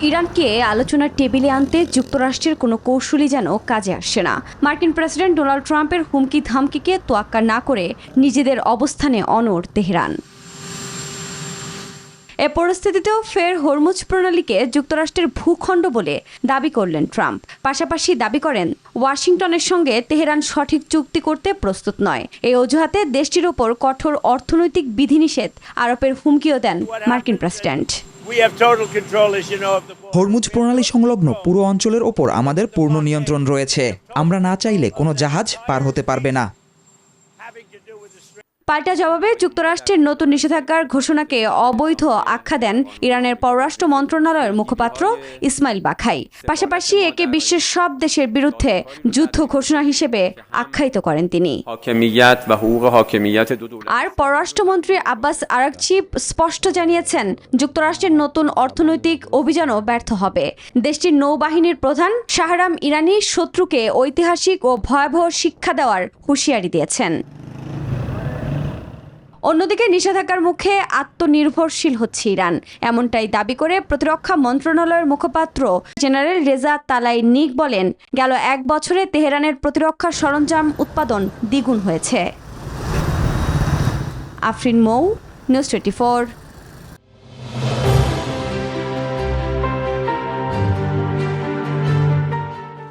ইরানকে আলোচনার টেবিলে আনতে যুক্তরাষ্ট্রের কোনো কৌশলই যেন কাজে আসছে না। মার্কিন প্রেসিডেন্ট ডোনাল্ড ট্রাম্পের হুমকি ধামকিকে তোয়াক্কা না করে নিজেদের অবস্থানে অনড় তেহরান। এ পরিস্থিতিতেও ফের হরমুজ প্রণালীকে যুক্তরাষ্ট্রের ভূখণ্ড বলে দাবি করলেন ট্রাম্প। পাশাপাশি দাবি করেন ওয়াশিংটনের সঙ্গে তেহরান সঠিক চুক্তি করতে প্রস্তুত নয়। এই অজুহাতে দেশটির ওপর কঠোর অর্থনৈতিক বিধিনিষেধ আরোপের হুমকিও দেন মার্কিন প্রেসিডেন্ট। হরমুজ প্রণালী সংলগ্ন পুরো অঞ্চলের ওপর আমাদের পূর্ণ নিয়ন্ত্রণ রয়েছে। আমরা না চাইলে কোনো জাহাজ পার হতে পারবে না। পাল্টা জবাবে যুক্তরাষ্ট্রের নতুন নিষেধাজ্ঞার ঘোষণাকে অবৈধ আখ্যা দেন ইরানের পররাষ্ট্র মন্ত্রণালয়ের মুখপাত্র ইসমাইল বাখাই। পাশাপাশি একে বিশ্বের সব দেশের বিরুদ্ধে যুদ্ধ ঘোষণা হিসেবে আখ্যায়িত করেন তিনি। আর পররাষ্ট্রমন্ত্রী আব্বাস আরাগচি স্পষ্ট জানিয়েছেন, যুক্তরাষ্ট্রের নতুন অর্থনৈতিক অভিযানও ব্যর্থ হবে। দেশটির নৌবাহিনীর প্রধান শাহরাম ইরানি শত্রুকে ঐতিহাসিক ও ভয়াবহ শিক্ষা দেওয়ার হুঁশিয়ারি দিয়েছেন। অন্যদিকে নিষেধাজ্ঞার মুখে আত্মনির্ভরশীল হচ্ছে ইরান, এমনটাই দাবি করে প্রতিরক্ষা মন্ত্রণালয়ের মুখপাত্র জেনারেল রেজা তালাইনিক বলেন, গেল 1 বছরে তেহরানের প্রতিরক্ষা সরঞ্জাম উৎপাদন দ্বিগুণ হয়েছে। আফরিন মৌ, নিউজ 24।